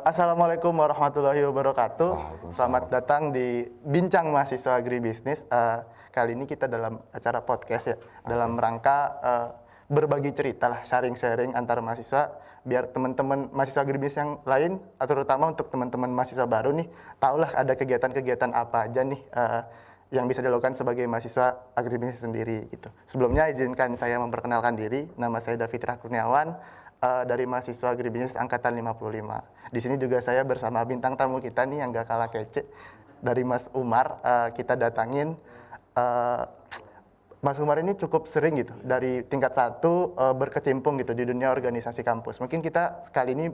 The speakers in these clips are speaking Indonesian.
Assalamualaikum warahmatullahi wabarakatuh. Selamat Waalaikumsalam. datang di Bincang Mahasiswa Agribisnis. Kali ini kita dalam acara podcast ya, dalam rangka berbagi cerita lah, sharing-sharing antar mahasiswa, biar teman-teman mahasiswa agribisnis yang lain, atau terutama untuk teman-teman mahasiswa baru nih, tahulah ada kegiatan-kegiatan apa aja nih yang bisa dilakukan sebagai mahasiswa agribisnis sendiri gitu. Sebelumnya izinkan saya memperkenalkan diri, nama saya David Kurniawan, dari mahasiswa agribisnis angkatan 55. Di sini juga saya bersama bintang tamu kita nih yang gak kalah kece, dari Mas Umar. Kita datangin Mas Umar ini cukup sering gitu dari tingkat 1 berkecimpung gitu di dunia organisasi kampus. Mungkin kita sekali ini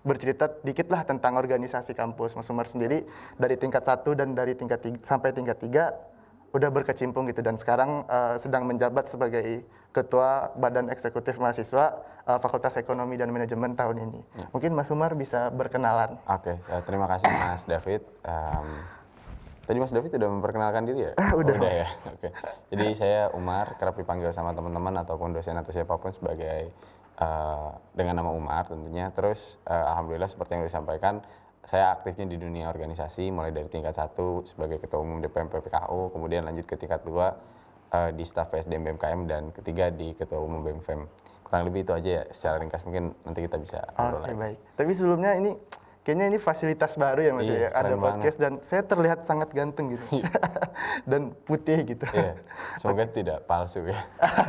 bercerita dikit lah tentang organisasi kampus. Mas Umar sendiri dari tingkat 1 dan dari tingkat 3, sampai tingkat 3 udah berkecimpung gitu, dan sekarang sedang menjabat sebagai Ketua Badan Eksekutif Mahasiswa Fakultas Ekonomi dan Manajemen tahun ini. Ya. Mungkin Mas Umar bisa berkenalan. Oke, terima kasih Mas David. Tadi Mas David udah memperkenalkan diri ya? Udah. Udah ya. Oke. Jadi saya Umar, kerap dipanggil sama teman-teman ataupun dosen atau siapapun sebagai dengan nama Umar tentunya. Terus alhamdulillah seperti yang disampaikan, saya aktifnya di dunia organisasi mulai dari tingkat 1 sebagai Ketua Umum DPM PPKU, kemudian lanjut ke tingkat 2 di staf PSDM BMKM, dan ketiga di Ketua Umum BMFEM. Kurang lebih itu aja ya secara ringkas, mungkin nanti kita bisa ngobrol Oke, lagi. baik. Tapi sebelumnya kayaknya ini fasilitas baru ya Mas Iya, ya. Ada keren podcast dan saya terlihat sangat ganteng gitu. Dan putih gitu. Iya, semoga tidak palsu ya.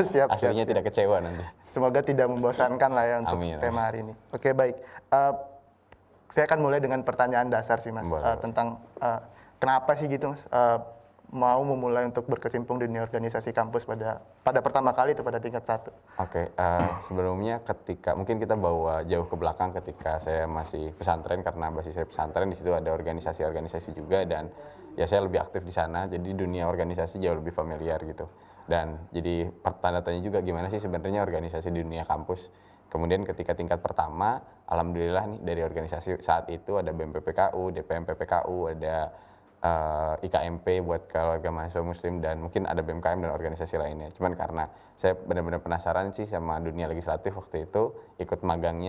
Siap. Aslinya tidak kecewa nanti. Semoga tidak membosankan lah ya untuk Amin. tema hari ini. Oke, baik. Saya akan mulai dengan pertanyaan dasar sih Mas, Boleh. tentang kenapa sih gitu Mas mau memulai untuk berkecimpung di dunia organisasi kampus pada pertama kali itu pada tingkat 1. Oke, sebelumnya ketika mungkin kita bawa jauh ke belakang ketika saya masih pesantren, karena basis saya pesantren, di situ ada organisasi-organisasi juga, dan ya saya lebih aktif di sana, jadi dunia organisasi jauh lebih familiar gitu. Dan jadi tanda tanya juga gimana sih sebenarnya organisasi di dunia kampus. Kemudian ketika tingkat pertama, alhamdulillah nih dari organisasi saat itu ada BMPPKU, DPM PPKU, ada IKMP buat keluarga mahasiswa muslim, dan mungkin ada BMKM dan organisasi lainnya. Cuman karena saya benar-benar penasaran sih sama dunia legislatif waktu itu, ikut magang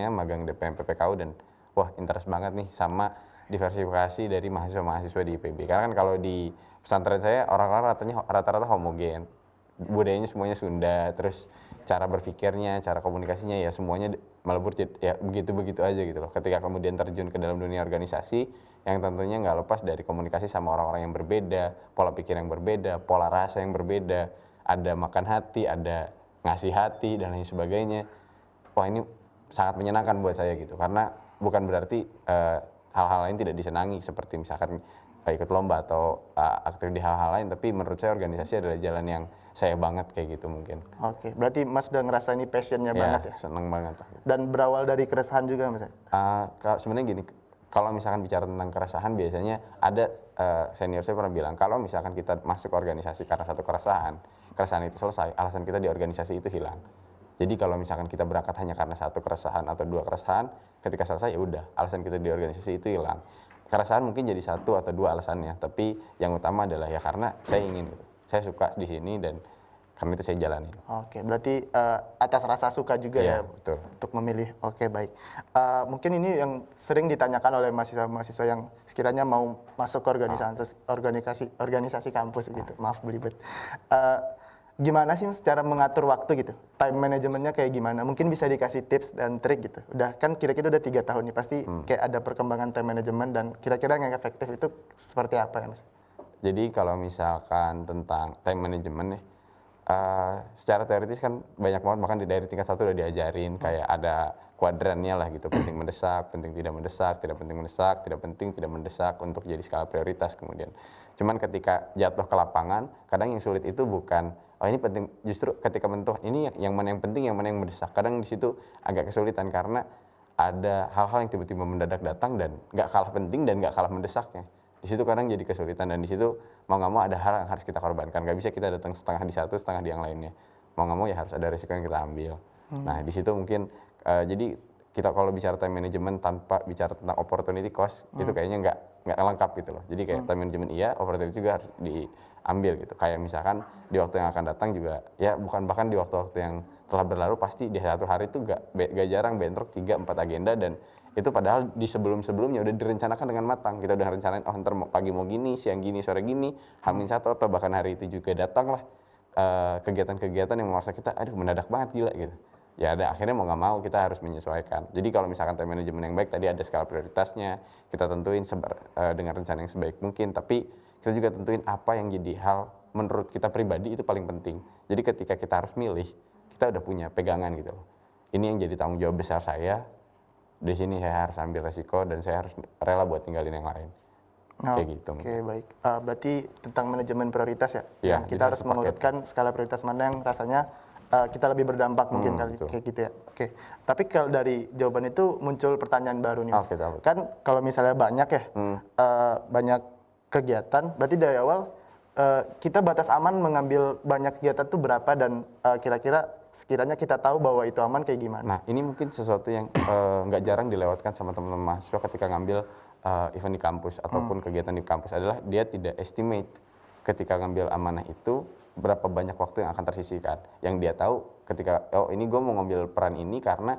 DPM PPKU, dan wah interest banget nih sama diversifikasi dari mahasiswa-mahasiswa di IPB. Karena kan kalau di pesantren saya orang-orang rata-rata homogen, budayanya semuanya Sunda, terus cara berpikirnya, cara komunikasinya ya semuanya melebur ya begitu-begitu aja gitu loh. Ketika kemudian terjun ke dalam dunia organisasi, yang tentunya nggak lepas dari komunikasi sama orang-orang yang berbeda, pola pikir yang berbeda, pola rasa yang berbeda, ada makan hati, ada ngasih hati, dan lain sebagainya. Wah, ini sangat menyenangkan buat saya gitu, karena bukan berarti hal-hal lain tidak disenangi, seperti misalkan ikut lomba atau aktif di hal-hal lain, tapi menurut saya organisasi adalah jalan yang saya banget kayak gitu mungkin. Oke, berarti Mas udah ngerasa ini passionnya banget ya? Seneng banget. Dan berawal dari keresahan juga Mas ya? Sebenarnya gini, kalau misalkan bicara tentang keresahan, biasanya ada senior saya pernah bilang, kalau misalkan kita masuk organisasi karena satu keresahan itu selesai, alasan kita di organisasi itu hilang. Jadi kalau misalkan kita berangkat hanya karena satu keresahan atau dua keresahan, ketika selesai ya udah, alasan kita di organisasi itu hilang. Keresahan mungkin jadi satu atau dua alasannya, tapi yang utama adalah ya karena saya ingin gitu. Saya suka di sini, dan karena itu saya jalani. Oke, berarti atas rasa suka juga ya Betul. untuk memilih. Oke, baik. Mungkin ini yang sering ditanyakan oleh mahasiswa-mahasiswa yang sekiranya mau masuk ke organisasi kampus gitu. Maaf belibet. Gimana sih Mas cara mengatur waktu gitu? Time manajemennya kayak gimana? Mungkin bisa dikasih tips dan trik gitu. Udah kan kira-kira udah 3 tahun nih, pasti kayak ada perkembangan time management, dan kira-kira yang efektif itu seperti apa ya Mas? Jadi kalau misalkan tentang time management nih, secara teoritis kan banyak banget, bahkan dari tingkat 1 udah diajarin, kayak ada kuadrannya lah gitu, penting mendesak, penting tidak mendesak, tidak penting mendesak, tidak penting tidak mendesak, untuk jadi skala prioritas kemudian. Cuman ketika jatuh ke lapangan, kadang yang sulit itu bukan, oh ini penting, justru ketika mentuh ini yang mana yang penting, yang mana yang mendesak. Kadang di situ agak kesulitan karena ada hal-hal yang tiba-tiba mendadak datang dan nggak kalah penting dan nggak kalah mendesaknya. Di situ kadang jadi kesulitan, dan di situ mau nggak mau ada hal yang harus kita korbankan. Nggak bisa kita datang setengah di satu, setengah di yang lainnya. Mau nggak mau ya harus ada risiko yang kita ambil. Nah di situ mungkin jadi kita kalau bicara time management tanpa bicara tentang opportunity cost, itu kayaknya nggak lengkap gitu loh. Jadi kayak time management iya, opportunity juga harus diambil gitu. Kayak misalkan di waktu yang akan datang juga, ya bukan bahkan di waktu-waktu yang telah berlalu, pasti di satu hari itu gak jarang bentrok 3-4 agenda, dan Itu padahal di sebelum-sebelumnya udah direncanakan dengan matang. Kita udah rencanain, oh ntar pagi mau gini, siang gini, sore gini, H-1 atau bahkan hari itu juga datanglah kegiatan-kegiatan yang memaksa kita, aduh mendadak banget gila gitu. Ya ada akhirnya mau nggak mau kita harus menyesuaikan. Jadi kalau misalkan time management yang baik tadi ada skala prioritasnya, kita tentuin dengan rencana yang sebaik mungkin, tapi kita juga tentuin apa yang jadi hal menurut kita pribadi itu paling penting. Jadi ketika kita harus milih, kita udah punya pegangan gitu loh. Ini yang jadi tanggung jawab besar saya, di sini saya harus ambil resiko dan saya harus rela buat tinggalin yang lain. Kayak gitu. Oke, baik. Berarti tentang manajemen prioritas ya? Iya, Yang kita jadi harus satu paket. mengurutkan skala prioritas mana yang rasanya kita lebih berdampak mungkin kali, betul. kayak gitu ya. Oke. Tapi kalau dari jawaban itu muncul pertanyaan baru nih, Mas. Oke, tahu. Kan kalau misalnya banyak ya, banyak kegiatan, berarti dari awal kita batas aman mengambil banyak kegiatan tuh berapa dan kira-kira sekiranya kita tahu bahwa itu aman kayak gimana? Nah, ini mungkin sesuatu yang nggak jarang dilewatkan sama teman-teman mahasiswa ketika ngambil event di kampus ataupun kegiatan di kampus adalah dia tidak estimate ketika ngambil amanah itu berapa banyak waktu yang akan tersisihkan. Yang dia tahu ketika, oh ini gue mau ngambil peran ini karena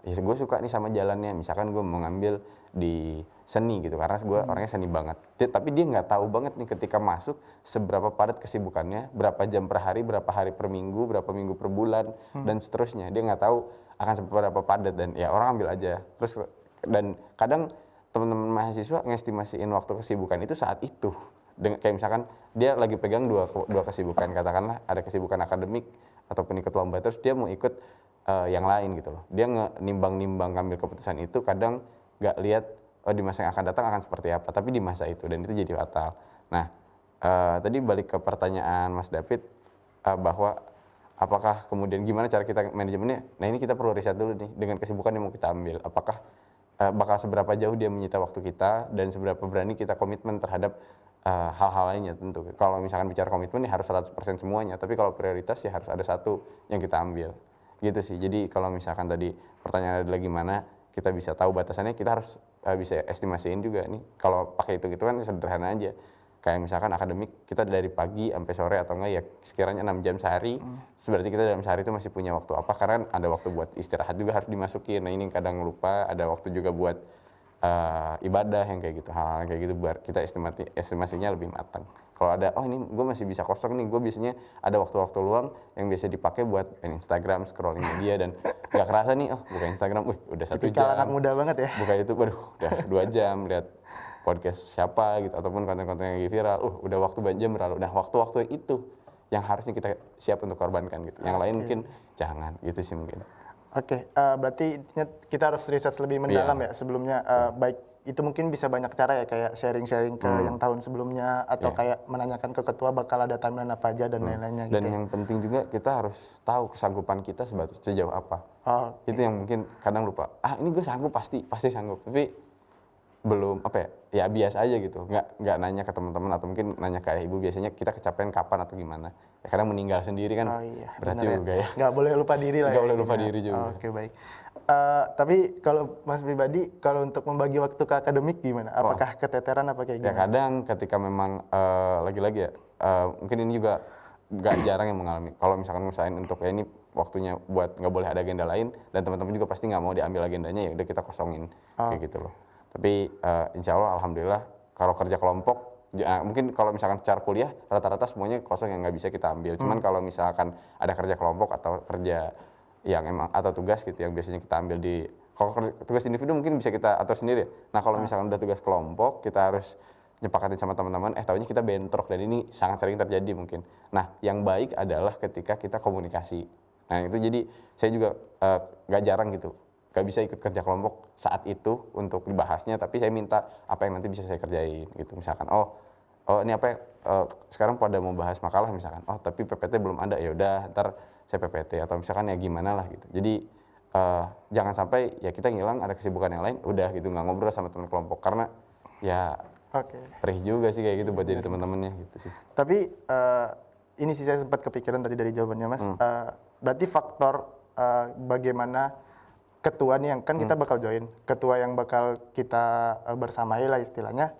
ya gue suka nih sama jalannya. Misalkan gue mau ngambil di seni gitu karena gue orangnya seni banget. Tapi dia nggak tahu banget nih ketika masuk seberapa padat kesibukannya, berapa jam per hari, berapa hari per minggu, berapa minggu per bulan dan seterusnya. Dia nggak tahu akan seberapa padat dan ya orang ambil aja. Terus dan kadang teman-teman mahasiswa ngestimasiin waktu kesibukan itu saat itu. Kayak misalkan dia lagi pegang dua kesibukan, katakanlah ada kesibukan akademik ataupun ikut lomba, terus dia mau ikut yang lain gitu loh. Dia nimbang-nimbang ngambil keputusan itu kadang nggak lihat oh di masa yang akan datang akan seperti apa, tapi di masa itu dan itu jadi fatal. Nah, tadi balik ke pertanyaan Mas David bahwa apakah kemudian gimana cara kita manajemennya? Nah ini kita perlu riset dulu nih dengan kesibukan yang mau kita ambil. Apakah bakal seberapa jauh dia menyita waktu kita dan seberapa berani kita komitmen terhadap hal-hal lainnya tentu. Kalau misalkan bicara komitmen ya harus 100% semuanya, tapi kalau prioritas ya harus ada satu yang kita ambil. Gitu sih. Jadi kalau misalkan tadi pertanyaan adalah gimana kita bisa tahu batasannya, kita harus bisa estimasiin juga nih. Kalau pakai itu kan sederhana aja. Kayak misalkan akademik kita dari pagi sampai sore atau enggak ya sekiranya 6 jam sehari, berarti kita dalam sehari itu masih punya waktu apa, karena ada waktu buat istirahat juga harus dimasukin. Nah ini kadang lupa, ada waktu juga buat ibadah yang kayak gitu, hal-hal kayak gitu biar kita estimasinya lebih matang. Kalau ada, oh ini gue masih bisa kosong nih, gue biasanya ada waktu-waktu luang yang biasa dipakai buat Instagram, scrolling media dan gak kerasa nih, oh buka Instagram, udah 1 Tipikal anak jam. muda banget ya. Buka YouTube, waduh udah 2 jam lihat podcast siapa gitu ataupun konten-konten yang lagi viral, udah waktu jam berlalu. Nah waktu-waktu itu yang harusnya kita siap untuk korbankan gitu. Yang lain mungkin jangan gitu sih mungkin. Oke, berarti intinya kita harus riset lebih mendalam ya sebelumnya. Baik itu mungkin bisa banyak cara ya, kayak sharing-sharing ke yang tahun sebelumnya atau kayak menanyakan ke ketua bakal ada timeline apa aja dan lain-lainnya Dan gitu. yang penting juga kita harus tahu kesanggupan kita sejauh apa. Oh, Itu yang mungkin kadang lupa. Ini gue sanggup pasti sanggup. Tapi belum apa ya biasa aja gitu. Nggak nanya ke teman-teman atau mungkin nanya ke ayah ibu, biasanya kita kecapean kapan atau gimana. Ya kadang meninggal sendiri kan oh iya, berat bener juga ya. Nggak boleh lupa diri lah. Nggak ya, boleh lupa intinya. diri juga. Oke, baik. Tapi kalau Mas pribadi, kalau untuk membagi waktu ke akademik gimana? Apakah keteteran apa kayak Ya gimana? kadang ketika memang lagi-lagi ya mungkin ini juga nggak jarang yang mengalami. Kalau misalkan ngusahain untuk ya ini waktunya buat nggak boleh ada agenda lain dan teman-teman juga pasti nggak mau diambil agendanya, ya udah kita kosongin kayak gitu loh. Tapi insya Allah alhamdulillah kalau kerja kelompok mungkin kalau misalkan secara kuliah rata-rata semuanya kosong yang nggak bisa kita ambil. Cuman kalau misalkan ada kerja kelompok atau kerja yang emang atau tugas gitu yang biasanya kita ambil kalau tugas individu mungkin bisa kita atur sendiri ya. Nah kalau misalkan udah tugas kelompok kita harus nyepakatin sama teman-teman, tahunya kita bentrok dan ini sangat sering terjadi mungkin. Nah yang baik adalah ketika kita komunikasi. Nah itu jadi saya juga gak jarang gitu, gak bisa ikut kerja kelompok saat itu untuk dibahasnya, tapi saya minta apa yang nanti bisa saya kerjain gitu. Misalkan oh ini apa ya, sekarang pada mau bahas makalah misalkan, tapi PPT belum ada, ya udah ntar saya PPT atau misalkan ya gimana lah gitu. Jadi jangan sampai ya kita ngilang ada kesibukan yang lain, udah gitu nggak ngobrol sama teman kelompok karena ya perih juga sih kayak gitu buat jadi teman-temannya gitu sih. Tapi ini sih saya sempat kepikiran tadi dari jawabannya Mas. Berarti faktor bagaimana ketua nih yang kan kita bakal join, ketua yang bakal kita bersamai lah istilahnya.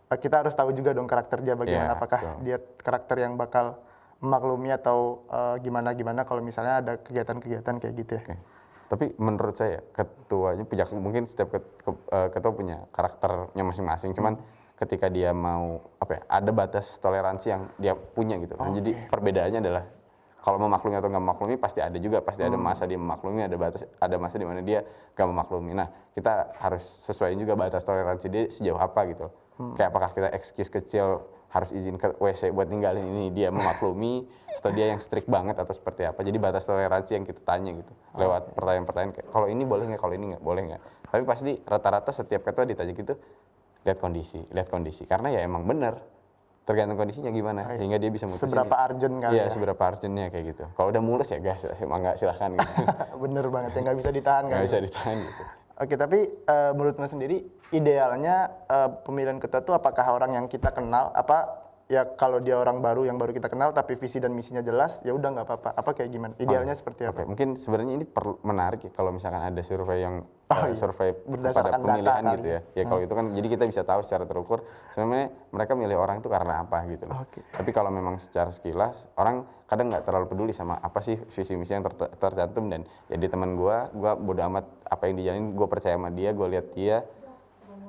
Kita harus tahu juga dong karakter dia bagaimana, apakah dia karakter yang bakal memaklumi atau gimana kalau misalnya ada kegiatan-kegiatan kayak gitu ya. Tapi menurut saya ketuanya punya, mungkin setiap ketua punya karakternya masing-masing. Cuman ketika dia mau apa ya, ada batas toleransi yang dia punya gitu. Nah, jadi perbedaannya adalah kalau memaklumi atau nggak memaklumi pasti ada juga, pasti ada masa dia memaklumi, ada masa di mana dia nggak memaklumi. Nah, kita harus sesuaiin juga batas toleransi dia sejauh apa gitu. Kayak apakah kita excuse kecil harus izin ke WC buat ninggalin ini dia memaklumi, atau dia yang strict banget atau seperti apa. Jadi batas toleransi yang kita tanya gitu lewat pertanyaan-pertanyaan kayak kalau ini boleh nggak, kalau ini nggak boleh nggak. Tapi pasti rata-rata setiap ketua ditanya gitu, lihat kondisi karena ya emang bener tergantung kondisinya gimana sehingga dia bisa mutusin Seberapa urgent kali iya ya. seberapa urgentnya kayak gitu. Kalau udah mulus ya gas emang nggak, silahkan gitu. Bener banget ya, nggak bisa ditahan Nggak kali bisa ya. ditahan gitu. Oke, tapi menurut Mas sendiri idealnya pemilihan ketua itu apakah orang yang kita kenal, apa ya kalau dia orang baru yang baru kita kenal tapi visi dan misinya jelas ya udah nggak apa-apa, apa kayak gimana? Idealnya seperti apa? Oke, mungkin sebenarnya ini menarik ya kalau misalkan ada survei yang Iya. survei pada Berdasarkan data pemilihan kali gitu ya. Ya kalau itu kan jadi kita bisa tahu secara terukur sebenarnya mereka milih orang itu karena apa gitu loh. Oke. Tapi kalau memang secara sekilas orang kadang nggak terlalu peduli sama apa sih visi misi yang tercantum, dan jadi teman gua bodo amat apa yang dijalanin, gua percaya sama dia, gua lihat dia,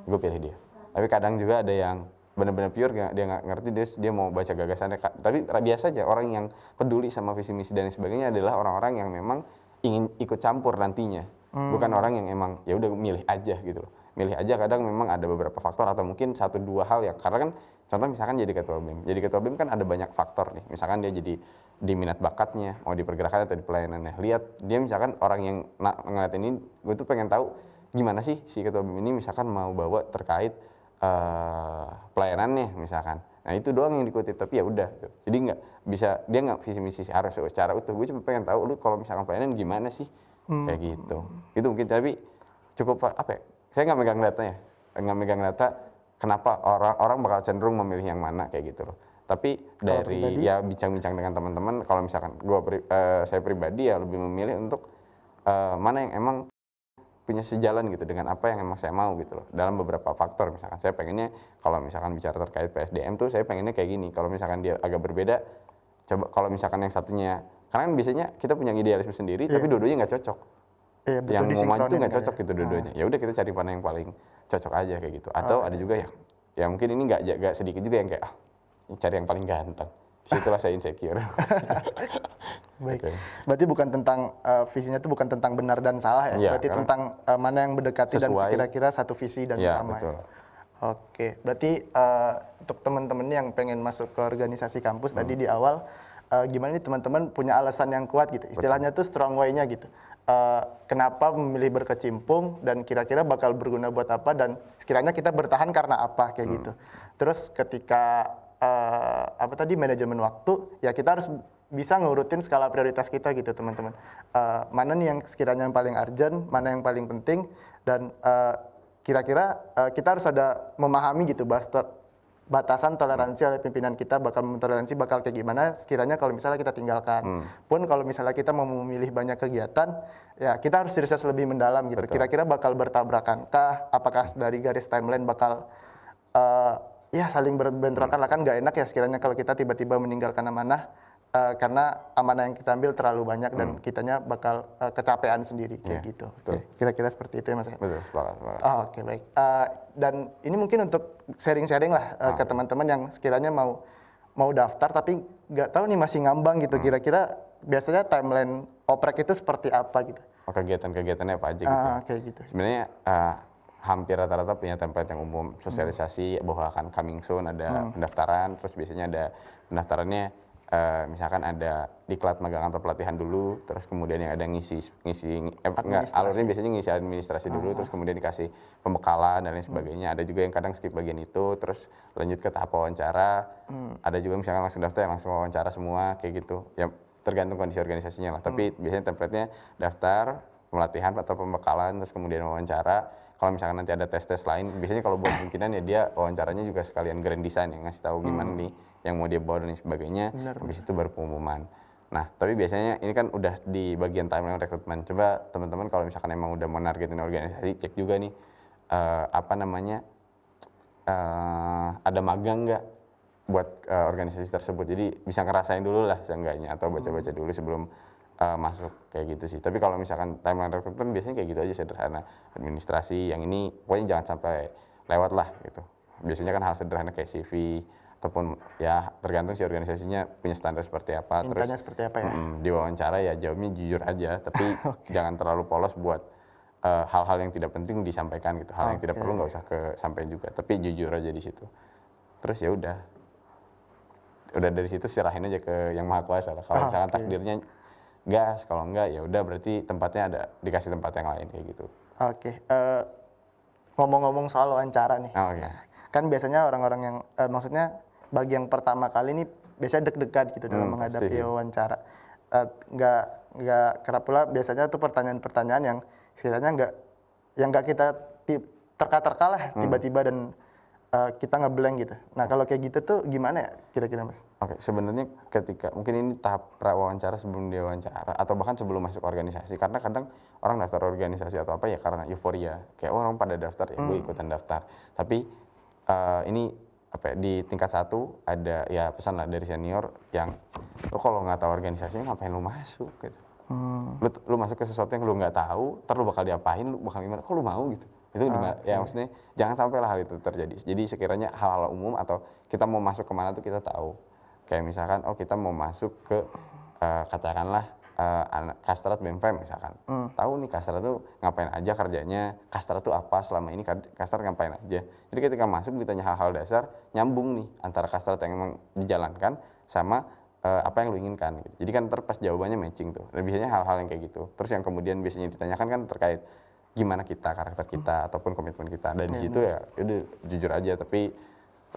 gue pilih dia. Tapi kadang juga ada yang benar-benar pure dia nggak ngerti, dia mau baca gagasannya. Tapi biasa aja orang yang peduli sama visi misi dan sebagainya adalah orang-orang yang memang ingin ikut campur nantinya, bukan orang yang emang ya udah milih aja gitu loh. Milih aja kadang memang ada beberapa faktor atau mungkin satu dua hal ya, karena kan contoh misalkan jadi ketua BEM. Jadi ketua BEM kan ada banyak faktor nih. Misalkan dia jadi di minat bakatnya, mau di pergerakan atau di pelayanannya. Lihat dia misalkan orang yang ngeliat ini, gue tuh pengen tahu gimana sih si ketua BEM ini misalkan mau bawa terkait pelayanannya misalkan. Nah itu doang yang dikutip, tapi ya udah. Jadi nggak bisa, dia nggak visi misi harus secara utuh. Gue cuma pengen tahu lu kalau misalkan pelayanan gimana sih, kayak gitu. Itu mungkin, tapi cukup apa ya? Saya nggak megang datanya, nggak megang data. Kenapa orang bakal cenderung memilih yang mana kayak gitu loh. Tapi Kalau dari pribadi? ya bincang-bincang dengan teman-teman, kalau misalkan saya pribadi ya lebih memilih untuk mana yang emang punya sejalan gitu dengan apa yang emang saya mau gitu loh, dalam beberapa faktor. Misalkan saya pengennya kalau misalkan bicara terkait PSDM tuh saya pengennya kayak gini, kalau misalkan dia agak berbeda coba, kalau misalkan yang satunya, karena kan biasanya kita punya idealisme sendiri tapi Iya. dua-duanya nggak cocok, Iya, butuh yang mau maju tuh disinkronin nggak kali cocok ya. gitu dua-duanya. Ya udah kita cari mana yang paling cocok aja kayak gitu. Atau ada juga ya mungkin ini nggak sedikit juga yang kayak cari yang paling ganteng, disitulah saya insecure. Baik. Oke. Berarti bukan tentang visinya itu bukan tentang benar dan salah ya. Iya, Berarti karena tentang mana yang mendekati dan sesuai. kira-kira satu visi dan Iya, sama betul. ya. Oke, berarti untuk teman-teman yang pengen masuk ke organisasi kampus tadi di awal, gimana nih teman-teman punya alasan yang kuat gitu. Istilahnya tuh strong way-nya gitu. Kenapa memilih berkecimpung dan kira-kira bakal berguna buat apa dan sekiranya kita bertahan karena apa kayak gitu. Terus ketika apa tadi manajemen waktu, ya kita harus bisa ngurutin skala prioritas kita gitu teman-teman. Mana nih yang sekiranya yang paling urgent, mana yang paling penting, dan kira-kira kita harus ada memahami gitu batasan toleransi oleh pimpinan kita, bakal mentoleransi bakal kayak gimana sekiranya kalau misalnya kita tinggalkan. Pun kalau misalnya kita mau memilih banyak kegiatan, ya kita harus riset lebih mendalam gitu. Kira-kira bakal bertabrakankah? Apakah dari garis timeline bakal ya saling berbentrokan lah, kan nggak enak ya sekiranya kalau kita tiba-tiba meninggalkan amanah karena amanah yang kita ambil terlalu banyak dan kitanya bakal kecapean sendiri kayak gitu. Oke. Kira-kira seperti itu ya Mas. Betul, sepakat. Oke, baik. Dan ini mungkin untuk sharing-sharing lah ke teman-teman yang sekiranya mau daftar tapi nggak tahu nih masih ngambang gitu. Kira-kira biasanya timeline oprek itu seperti apa gitu? Kegiatan-kegiatannya apa aja gitu. Kayak gitu. Sebenarnya hampir rata-rata punya template yang umum, sosialisasi bahwa akan coming soon, ada pendaftaran, terus biasanya ada pendaftarannya misalkan ada diklat magang atau pelatihan dulu, terus kemudian yang ada alurnya biasanya ngisi administrasi dulu, terus kemudian dikasih pembekalan dan lain sebagainya. Ada juga yang kadang skip bagian itu, terus lanjut ke tahap wawancara. Ada juga misalkan langsung daftar yang langsung wawancara semua kayak gitu. Ya tergantung kondisi organisasinya lah. Tapi biasanya template-nya daftar, pelatihan atau pembekalan, terus kemudian wawancara. Kalau misalkan nanti ada tes-tes lain, biasanya kalau buat kemungkinan ya dia wawancaranya juga sekalian grand design yang ngasih tahu gimana nih yang mau dia bawa dan sebagainya. Habis itu baru pengumuman. Nah, tapi biasanya ini kan udah di bagian timeline rekrutmen. Coba teman-teman kalau misalkan emang udah mau nargetin organisasi, cek juga nih ada magang nggak buat organisasi tersebut. Jadi bisa ngerasain dulu lah seenggaknya, atau baca-baca dulu sebelum masuk kayak gitu sih. Tapi kalau misalkan timeline rekrutmen biasanya kayak gitu aja sederhana, administrasi yang ini pokoknya jangan sampai lewat lah gitu. Biasanya kan hal sederhana kayak CV ataupun ya tergantung si organisasinya punya standar seperti apa. Mintanya seperti apa ya? Di wawancara ya jawabnya jujur aja, tapi jangan terlalu polos buat hal-hal yang tidak penting disampaikan gitu. Hal yang tidak perlu nggak usah sampaikan juga, tapi jujur aja di situ. Terus ya udah dari situ serahin aja ke yang maha kuasa lah. Kalau misalkan takdirnya gas, kalau enggak ya udah berarti tempatnya ada dikasih tempat yang lain kayak gitu. Oke, ngomong-ngomong soal wawancara nih. Oke. Kan biasanya orang-orang yang maksudnya bagi yang pertama kali ini biasanya deg-degan gitu dalam menghadapi pasti. wawancara. Nggak kerap pula biasanya tuh pertanyaan-pertanyaan yang sekiranya nggak kita terka-terka lah tiba-tiba dan kita ngeblank gitu. Nah kalau kayak gitu tuh gimana ya kira-kira Mas? Oke, sebenarnya ketika mungkin ini tahap pra wawancara sebelum dia wawancara atau bahkan sebelum masuk organisasi, karena kadang orang daftar organisasi atau apa ya karena euforia, kayak orang pada daftar ya gue ikutan daftar. Tapi ini apa ya, di tingkat 1 ada ya pesan lah dari senior yang lo kalau nggak tahu organisasinya ngapain lo masuk gitu. Lu masuk ke sesuatu yang lu nggak tahu, ntar lu bakal diapain, lu bakal gimana, kok lu mau gitu. Itu ya maksudnya jangan sampai lah hal itu terjadi. Jadi sekiranya hal-hal umum atau kita mau masuk kemana tuh kita tahu. Kayak misalkan, oh kita mau masuk ke katakanlah Kastrat BEMFEM misalkan. Tahu nih Kastrat tuh ngapain aja kerjanya, Kastrat tuh apa selama ini, Kastrat ngapain aja. Jadi ketika masuk ditanya hal-hal dasar, nyambung nih antara Kastrat yang emang dijalankan sama apa yang lu inginkan gitu. Jadi kan ntar pas jawabannya matching tuh. Dan biasanya hal-hal yang kayak gitu. Terus yang kemudian biasanya ditanyakan kan terkait gimana kita, karakter kita ataupun komitmen kita. Dan di situ ya udah jujur aja, tapi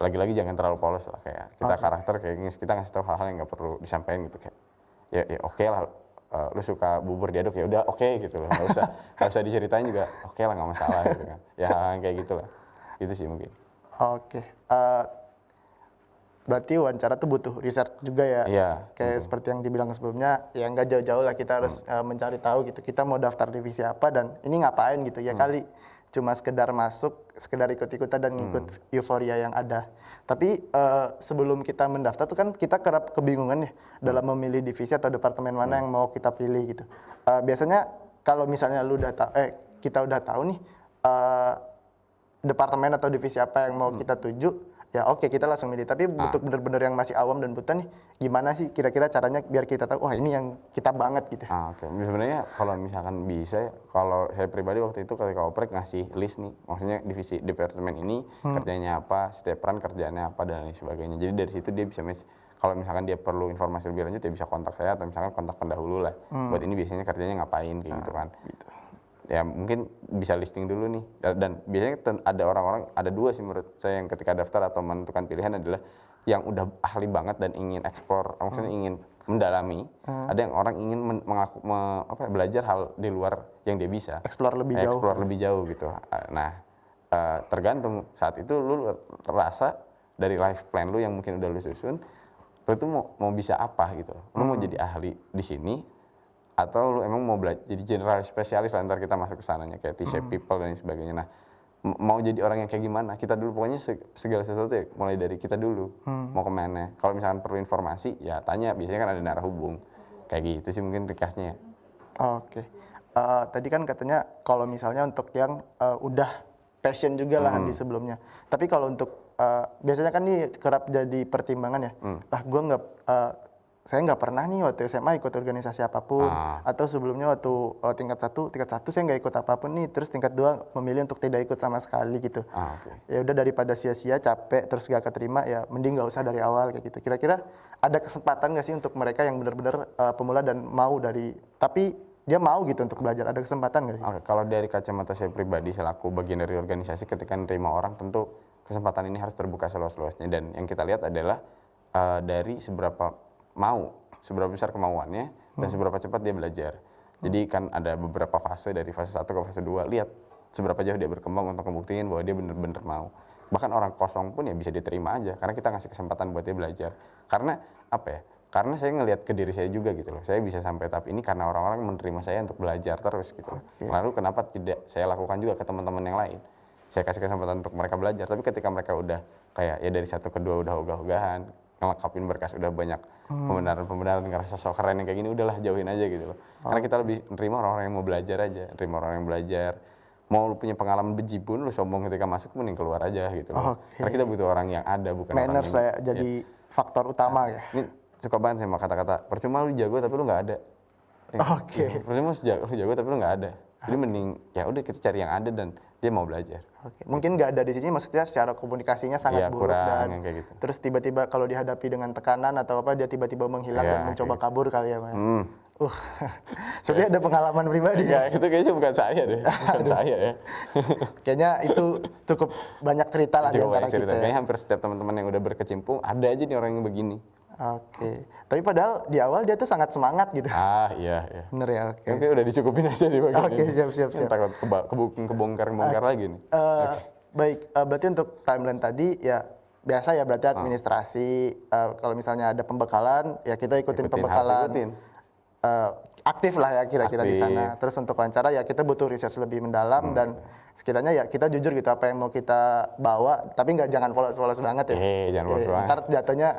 lagi-lagi jangan terlalu polos lah, kayak kita karakter kayak kita ngasih tahu hal-hal yang nggak perlu disampaikan gitu, kayak ya oke lah, lu suka bubur diaduk ya udah oke gitu loh, nggak usah diceritain juga oke lah, nggak masalah gitu kan. Ya hal-hal yang kayak gitu lah, gitu sih mungkin. Oke, berarti wawancara tuh butuh research juga ya. Iya, Kayak tentu. seperti yang dibilang sebelumnya, ya nggak jauh-jauh lah kita harus mencari tahu gitu. Kita mau daftar divisi apa dan ini ngapain gitu ya kali. Cuma sekedar masuk, sekedar ikut-ikutan dan ngikut euforia yang ada. Tapi sebelum kita mendaftar tuh kan kita kerap kebingungan ya dalam memilih divisi atau departemen mana yang mau kita pilih gitu. Biasanya kalau misalnya kita udah tahu nih departemen atau divisi apa yang mau kita tuju, ya oke kita langsung milih. Tapi untuk bener-bener yang masih awam dan buta nih, gimana sih kira-kira caranya biar kita tahu, wah ini yang kita banget gitu. Oke. Sebenarnya kalau misalkan bisa, kalau saya pribadi waktu itu ketika oprek ngasih list nih, maksudnya divisi departemen ini kerjanya apa, setiap peran kerjaannya apa dan lain sebagainya. Jadi dari situ dia bisa kalau misalkan dia perlu informasi lebih lanjut, dia bisa kontak saya atau misalkan kontak pendahulu lah. Buat ini biasanya kerjanya ngapain kayak gitu kan. Gitu. Ya mungkin bisa listing dulu nih, dan biasanya ada orang-orang, ada dua sih menurut saya yang ketika daftar atau menentukan pilihan adalah yang udah ahli banget dan ingin eksplor, maksudnya ingin mendalami. Ada yang orang ingin belajar hal di luar yang dia bisa, Explore lebih jauh. explore lebih jauh gitu. Nah tergantung saat itu lu rasa dari life plan lu yang mungkin udah lu susun, lu tuh mau bisa apa gitu. Lu mau jadi ahli di sini atau lu emang mau belajar jadi generalis spesialis lah, ntar kita masuk ke sananya kayak T-shape people dan sebagainya. Nah mau jadi orang yang kayak gimana, kita dulu pokoknya segala sesuatu ya mulai dari kita dulu. Mau kemana, kalau misalkan perlu informasi ya tanya, biasanya kan ada narah hubung kayak gitu sih mungkin ringkasnya. Oke. Tadi kan katanya kalau misalnya untuk yang udah passion juga lah di sebelumnya. Tapi kalau untuk biasanya kan ini kerap jadi pertimbangan ya. Lah saya nggak pernah nih waktu SMA ikut organisasi apapun, atau sebelumnya waktu tingkat satu saya nggak ikut apapun nih, terus tingkat 2 memilih untuk tidak ikut sama sekali gitu. Ya udah daripada sia-sia capek terus gak keterima, ya mending nggak usah dari awal kayak gitu. Kira-kira ada kesempatan nggak sih untuk mereka yang benar-benar pemula dan mau tapi dia mau gitu untuk belajar, ada kesempatan nggak sih? Oke, kalau dari kacamata saya pribadi selaku bagian dari organisasi, ketika menerima orang tentu kesempatan ini harus terbuka seluas-luasnya, dan yang kita lihat adalah dari seberapa besar kemauannya dan seberapa cepat dia belajar. Jadi kan ada beberapa fase, dari fase 1 ke fase 2, lihat seberapa jauh dia berkembang untuk membuktikan bahwa dia benar-benar mau. Bahkan orang kosong pun ya bisa diterima aja, karena kita ngasih kesempatan buat dia belajar. Karena apa ya? Karena saya ngelihat ke diri saya juga gitu loh. Saya bisa sampai tahap ini karena orang-orang menerima saya untuk belajar terus gitu loh. Lalu kenapa tidak saya lakukan juga ke teman-teman yang lain? Saya kasih kesempatan untuk mereka belajar, tapi ketika mereka udah kayak ya dari 1 ke 2 udah ogah-ogahan, ngelengkapin berkas, udah banyak pembenaran-pembenaran, ngerasa sok keren yang kayak gini, udahlah jauhin aja gitu loh. Karena kita lebih nerima orang-orang yang mau belajar aja, nerima orang yang belajar. Mau lu punya pengalaman bejibun, lu sombong ketika masuk, mending keluar aja gitu loh. Karena kita butuh orang yang ada, bukan orang Manners yang saya jadi faktor utama ya. ini suka banget sama kata-kata, percuma lu jago tapi lu nggak ada. Oke. Percuma lu jago tapi lu nggak ada. Jadi mending ya udah kita cari yang ada dan dia mau belajar. Oke. Mungkin nggak ada di sini maksudnya secara komunikasinya sangat Iya, buruk kurang dan yang kayak gitu. terus tiba-tiba kalau dihadapi dengan tekanan atau apa dia tiba-tiba menghilang Iya, dan mencoba kabur kali ya, Mas. Uh. Sebenarnya ada pengalaman pribadi. Enggak, itu kayaknya bukan saya deh. Bukan saya ya. Kayaknya itu cukup banyak cerita lah di Coba antara yang cerita. kita. Ya. Kayaknya hampir setiap teman-teman yang udah berkecimpung ada aja nih orang yang begini. Oke. Tapi padahal di awal dia tuh sangat semangat gitu. Iya, iya. Bener ya, oke. Oke, udah dicukupin aja di bagian Oke, ini. siap. Takut kebongkar lagi nih. Baik, berarti untuk timeline tadi ya biasa ya berarti administrasi. Kalau misalnya ada pembekalan ya kita ikutin Harus pembekalan. ikutin. Aktif lah ya kira-kira di Aktif. sana. Terus untuk wawancara ya kita butuh research lebih mendalam dan sekiranya ya kita jujur gitu apa yang mau kita bawa, tapi jangan polos-polos banget ya. Jangan polos banget. Ntar jatuhnya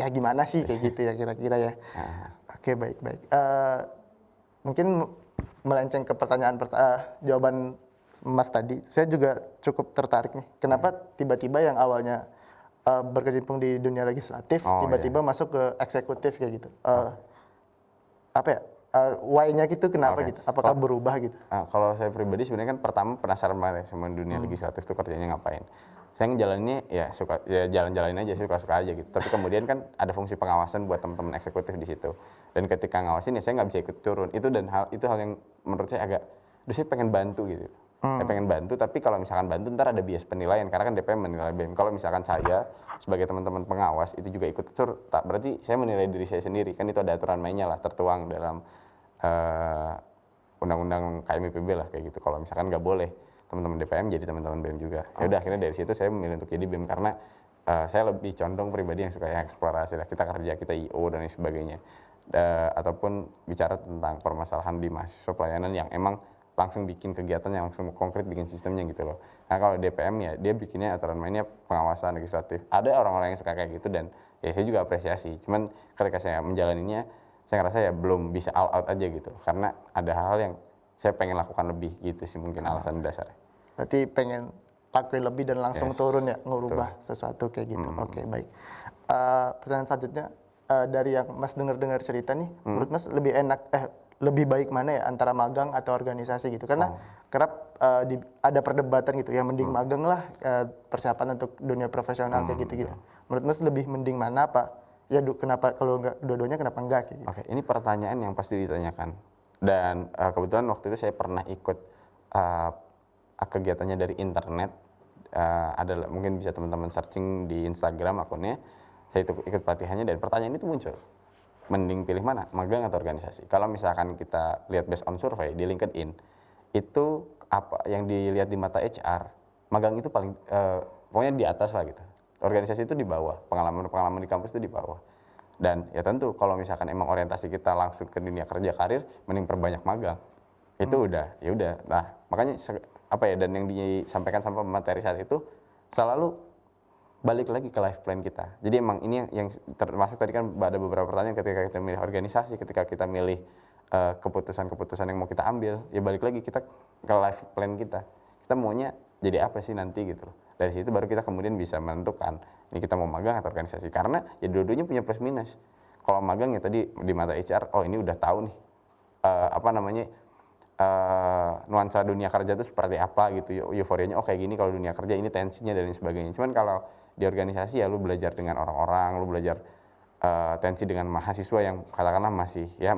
ya gimana sih kayak gitu ya kira-kira ya. Oke, baik. Mungkin melenceng ke jawaban Mas tadi, saya juga cukup tertarik nih. Kenapa tiba-tiba yang awalnya berkecimpung di dunia legislatif, tiba-tiba masuk ke eksekutif kayak gitu? Apa ya? Why-nya gitu kenapa gitu? Apakah berubah gitu? Kalau saya pribadi sebenarnya kan pertama penasaran banget ya sama dunia legislatif itu kerjanya ngapain. Saya ngejalaninnya ya suka ya jalan-jalanin aja, suka-suka aja gitu. Tapi kemudian kan ada fungsi pengawasan buat teman-teman eksekutif di situ. Dan ketika ngawasin ya saya nggak bisa ikut turun. Itu hal yang menurut saya agak, saya pengen bantu gitu. Saya pengen bantu, tapi kalau misalkan bantu ntar ada bias penilaian karena kan DPM menilai BEM. Kalau misalkan saya sebagai teman-teman pengawas itu juga ikut tak berarti saya menilai diri saya sendiri. Kan itu ada aturan mainnya lah tertuang dalam undang-undang KMIPB lah kayak gitu. Kalau misalkan nggak boleh teman-teman DPM jadi teman-teman BEM juga. Ya udah akhirnya dari situ saya memilih untuk jadi BEM karena saya lebih condong pribadi yang suka yang eksplorasi lah. Kita kerja, kita IO dan lain sebagainya. Ataupun bicara tentang permasalahan di mahasiswa pelayanan yang emang langsung bikin kegiatan yang langsung konkret bikin sistemnya gitu loh. Nah kalau DPM ya dia bikinnya aturan mainnya pengawasan legislatif. Ada orang-orang yang suka kayak gitu dan ya saya juga apresiasi. Cuman ketika saya menjalaninya saya ngerasa ya belum bisa all out aja gitu. Karena ada hal yang saya pengen lakukan lebih gitu sih mungkin alasan dasarnya. Berarti pengen lakuin lebih dan langsung turun ya ngubah sesuatu kayak gitu. Oke, baik. Pertanyaan selanjutnya dari yang Mas dengar cerita nih, menurut Mas lebih baik mana ya antara magang atau organisasi gitu? Karena kerap ada perdebatan gitu, ya mending magang lah persiapan untuk dunia profesional kayak gitu-gitu. Menurut Mas lebih mending mana apa? Ya kenapa kalau nggak dua-duanya kenapa enggak kayak gitu? Oke, ini pertanyaan yang pasti ditanyakan. Dan kebetulan waktu itu saya pernah ikut kegiatannya dari internet. Ada mungkin bisa teman-teman searching di Instagram akunnya. Saya ikut pelatihannya dan pertanyaan itu muncul. Mending pilih mana, magang atau organisasi? Kalau misalkan kita lihat based on survei di LinkedIn, itu apa yang dilihat di mata HR, magang itu paling pokoknya di atas lah gitu. Organisasi itu di bawah, pengalaman di kampus itu di bawah. Dan ya tentu kalau misalkan emang orientasi kita langsung ke dunia kerja karir, mending perbanyak magang. Itu udah, ya udah. Nah, makanya dan yang disampaikan sama materi saat itu selalu balik lagi ke life plan kita. Jadi emang ini yang termasuk tadi kan ada beberapa pertanyaan ketika kita milih organisasi, ketika kita milih keputusan-keputusan yang mau kita ambil, ya balik lagi kita ke life plan kita. Kita maunya jadi apa sih nanti gitu loh. Dari situ baru kita kemudian bisa menentukan ini kita mau magang atau organisasi. Karena ya dua-duanya punya plus minus. Kalau magang ya tadi di mata HR, oh ini udah tahu nih nuansa dunia kerja itu seperti apa gitu, euforianya oh kayak gini kalau dunia kerja, ini tensinya dan lain sebagainya. Cuman kalau di organisasi ya lu belajar dengan orang-orang, lu belajar tensi dengan mahasiswa yang katakanlah masih ya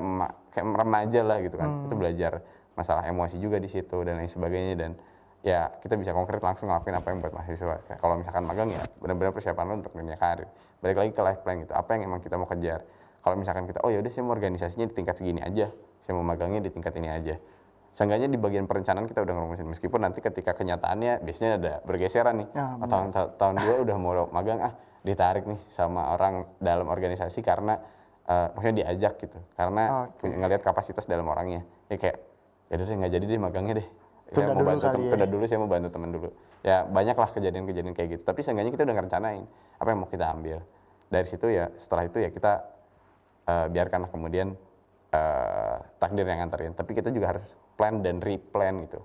kayak remaja lah gitu kan. Itu belajar masalah emosi juga di situ dan lain sebagainya, dan ya kita bisa konkret langsung ngelakuin apa yang buat mahasiswa. Kalau misalkan magang ya benar-benar persiapan lu untuk dunia karir. Balik lagi ke life plan gitu, apa yang emang kita mau kejar. Kalau misalkan kita oh ya udah saya mau organisasinya di tingkat segini aja, saya mau magangnya di tingkat ini aja. Seenggaknya di bagian perencanaan kita udah ngerumusin, meskipun nanti ketika kenyataannya biasanya ada bergeseran nih. Tahun 2 udah mau magang ditarik nih sama orang dalam organisasi karena maksudnya diajak gitu. Karena ngelihat kapasitas dalam orangnya. Ya kayak ya udah nggak jadi deh magangnya deh. Saya mau bantu tunda dulu, saya mau bantu teman dulu. Ya banyak lah kejadian-kejadian kayak gitu. Tapi seenggaknya kita udah ngerencanain apa yang mau kita ambil. dari situ ya setelah itu ya kita biarkanlah kemudian takdir yang nganterin. Tapi kita juga harus plan dan replan gitu.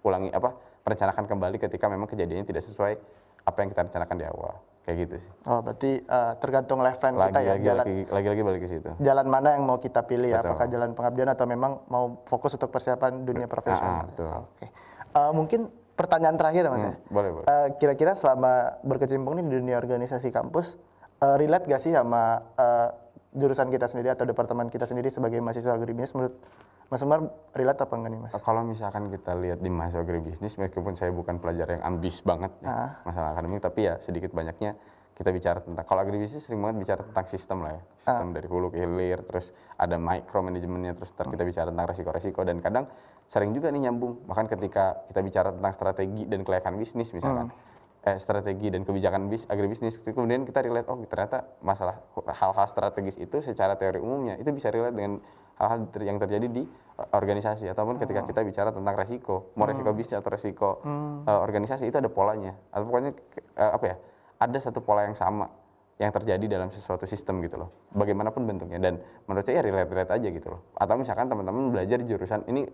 Merencanakan kembali ketika memang kejadiannya tidak sesuai apa yang kita rencanakan di awal. Kayak gitu sih. Oh, berarti tergantung life plan kita ya, Lagi-lagi balik ke situ. jalan mana yang mau kita pilih ya, Betul. apakah jalan pengabdian atau memang mau fokus untuk persiapan dunia profesional. Betul. Oke. Mungkin pertanyaan terakhir ya Mas ya. Boleh. Kira-kira selama berkecimpung nih di dunia organisasi kampus, relate gak sih sama jurusan kita sendiri atau departemen kita sendiri sebagai mahasiswa agribisnis? Menurut Mas Umar relate apa enggak nih Mas? Kalau misalkan kita lihat di mahasiswa agribisnis, meskipun saya bukan pelajar yang ambis banget ya, masalah akademik, tapi ya sedikit banyaknya kita bicara tentang, kalau agribisnis sering banget bicara tentang sistem lah ya, sistem dari hulu ke hilir, terus ada micromanagementnya, terus kita bicara tentang resiko-resiko, dan kadang sering juga nih nyambung, bahkan ketika kita bicara tentang strategi dan kelayakan bisnis misalkan, strategi dan kebijakan agribisnis, kemudian kita relate, oh ternyata masalah hal-hal strategis itu secara teori umumnya itu bisa relate dengan hal-hal yang terjadi di organisasi, ataupun ketika kita bicara tentang resiko, mau resiko bisnis atau resiko organisasi, itu ada polanya, atau pokoknya ada satu pola yang sama yang terjadi dalam sesuatu sistem gitu loh, bagaimanapun bentuknya, dan menurut saya ya relate aja gitu loh. Atau misalkan teman-teman belajar jurusan ini,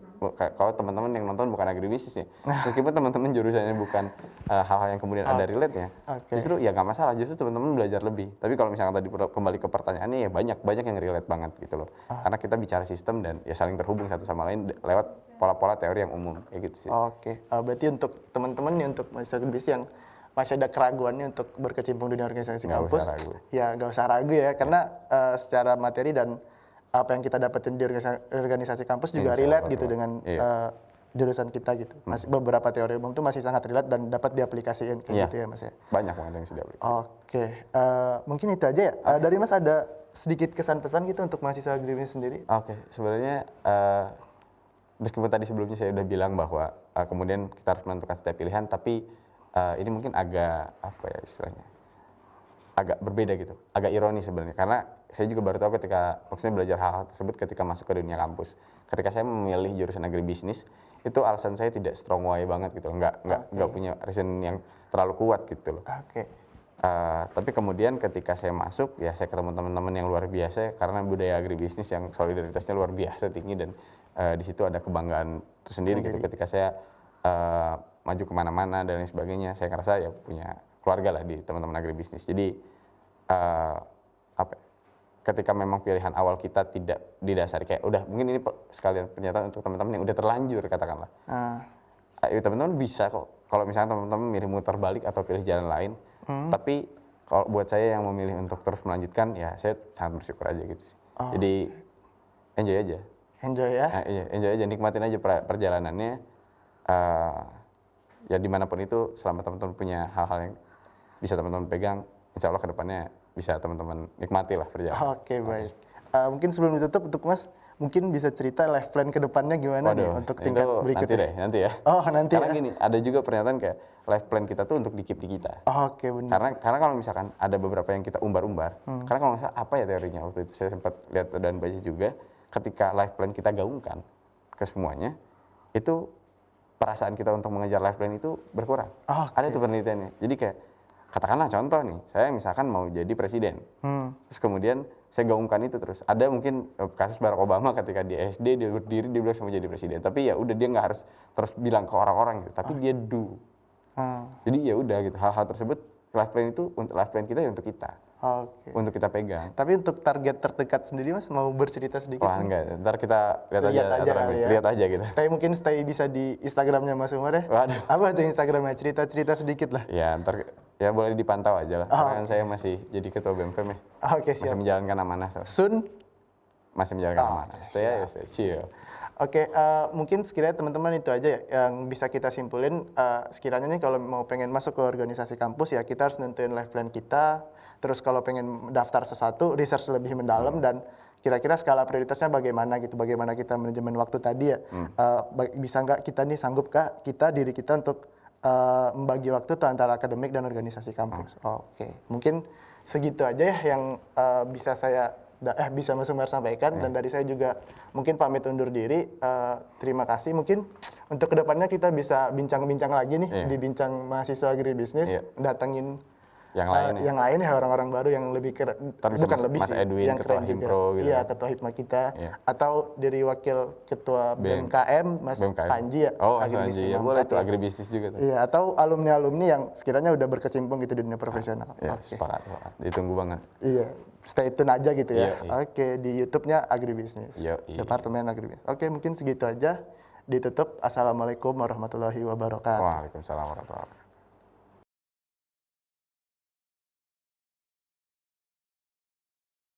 kalau teman-teman yang nonton bukan agribisnis ya, meskipun teman-teman jurusannya bukan hal-hal yang kemudian ada relate-nya, justru ya nggak masalah, justru teman-teman belajar lebih. Tapi kalau misalkan tadi kembali ke pertanyaannya, ya banyak yang relate banget gitu loh, karena kita bicara sistem dan ya saling terhubung satu sama lain lewat pola-pola teori yang umum kayak gitu sih. Oke. Berarti untuk teman-teman nih, untuk mahasiswa agribisnis yang masih ada keraguannya untuk berkecimpung di dunia organisasi kampus, ya nggak usah ragu ya, karena secara materi dan apa yang kita dapetin di organisasi kampus juga relate gitu dengan jurusan kita gitu. Masih beberapa teori umum itu masih sangat relate dan dapat diaplikasikan kayak gitu ya Mas ya. Banyak banget yang bisa diaplikasikan. Oke, mungkin itu aja ya. Dari Mas ada sedikit kesan pesan gitu untuk mahasiswa agribisnis sendiri? Oke, sebenarnya meskipun tadi sebelumnya saya udah bilang bahwa kemudian kita harus menentukan setiap pilihan, tapi ini mungkin agak agak berbeda gitu, agak ironis sebenarnya, karena saya juga baru tahu ketika maksudnya belajar hal-hal tersebut ketika masuk ke dunia kampus. Ketika saya memilih jurusan agribisnis, itu alasan saya tidak strong way banget gitu, nggak punya reason yang terlalu kuat gitu loh. Tapi kemudian ketika saya masuk, ya saya ketemu teman-teman yang luar biasa, karena budaya agribisnis yang solidaritasnya luar biasa tinggi, dan di situ ada kebanggaan tersendiri gitu ketika saya maju kemana-mana dan lain sebagainya. Saya ngerasa ya punya keluarga lah di teman-teman agribisnis. Jadi ketika memang pilihan awal kita tidak didasari kayak udah, mungkin ini sekalian pernyataan untuk teman-teman yang udah terlanjur katakanlah. Teman-teman bisa kok kalau misalnya teman-teman milih muter balik atau pilih jalan lain. Tapi kalau buat saya yang memilih untuk terus melanjutkan, ya saya sangat bersyukur aja gitu sih. Jadi enjoy aja. Enjoy ya? Enjoy aja, nikmatin aja perjalanannya. Ya dimanapun itu, selama teman-teman punya hal-hal yang bisa teman-teman pegang, insya Allah kedepannya bisa teman-teman nikmati lah perjalanan. Oke, baik. Mungkin sebelum ditutup, untuk Mas mungkin bisa cerita life plan kedepannya gimana nih untuk tingkat berikutnya? Nanti ya. Nanti. Karena gini, ada juga pernyataan kayak life plan kita tuh untuk di keep di kita. Oke, benar. Karena kalau misalkan ada beberapa yang kita umbar-umbar, karena kalau nggak salah apa ya teorinya waktu itu saya sempat lihat dan baca juga, ketika life plan kita gaungkan ke semuanya, itu perasaan kita untuk mengejar life plan itu berkurang. Ada tuh penelitiannya. Jadi kayak katakanlah contoh nih, saya misalkan mau jadi presiden, terus kemudian saya gaungkan itu terus. Ada mungkin kasus Barack Obama ketika di SD dia berdiri dia bilang saya mau jadi presiden, tapi ya udah dia nggak harus terus bilang ke orang-orang gitu, tapi dia do. Jadi ya udah gitu, hal-hal tersebut life plan itu untuk life plan kita ya untuk kita. Untuk kita pegang. Tapi untuk target terdekat sendiri Mas mau bercerita sedikit? Wah enggak, ntar kita lihat aja gitu. Stay bisa di Instagramnya Mas Umar ya? Waduh. Apa tuh Instagramnya? Cerita sedikit lah. Ya ntar ya boleh dipantau aja lah, karena saya masih jadi ketua BMPM ya. Oke, siap. Masih menjalankan amanah. Sun? Masih menjalankan amanah. Saya chill. Oke, mungkin sekiranya teman-teman itu aja ya yang bisa kita simpulin. Sekiranya nih kalau mau pengen masuk ke organisasi kampus ya kita harus nentuin life plan kita. Terus kalau pengen daftar sesuatu, research lebih mendalam dan kira-kira skala prioritasnya bagaimana gitu. Bagaimana kita manajemen waktu tadi ya. Bisa nggak kita nih sanggup kah diri kita untuk membagi waktu tuh antara akademik dan organisasi kampus. Oke, mungkin segitu aja ya yang bisa Mas Umar sampaikan dan dari saya juga mungkin pamit undur diri. Terima kasih. Mungkin untuk kedepannya kita bisa bincang-bincang lagi nih di Bincang Mahasiswa Agribisnis, datengin Yang lain ya? Yang lain ya orang-orang baru yang lebih keren, Ntar bisa bukan Mas- lebih Mas sih, Edwin, yang Ketua keren juga. Himpro gitu Iya, ya? ketua hipma kita. Iya. Atau dari wakil ketua BM. BMKM, Mas BMKM. Panji ya, Oh, Mas agribisnis Panji. Ya 64 boleh tuh, ya. agribisnis juga tuh. Iya, atau alumni-alumni yang sekiranya udah berkecimpung gitu di dunia profesional. Ya, Oke. sepakat, sepakat. Ditunggu banget. Iya, stay tune aja gitu ya. Iya, iya. Oke, di YouTube-nya agribisnis. Iya, iya. Departemen agribisnis. Oke, mungkin segitu aja. Ditutup. Assalamualaikum warahmatullahi wabarakatuh. Waalaikumsalam warahmatullahi wabarakatuh.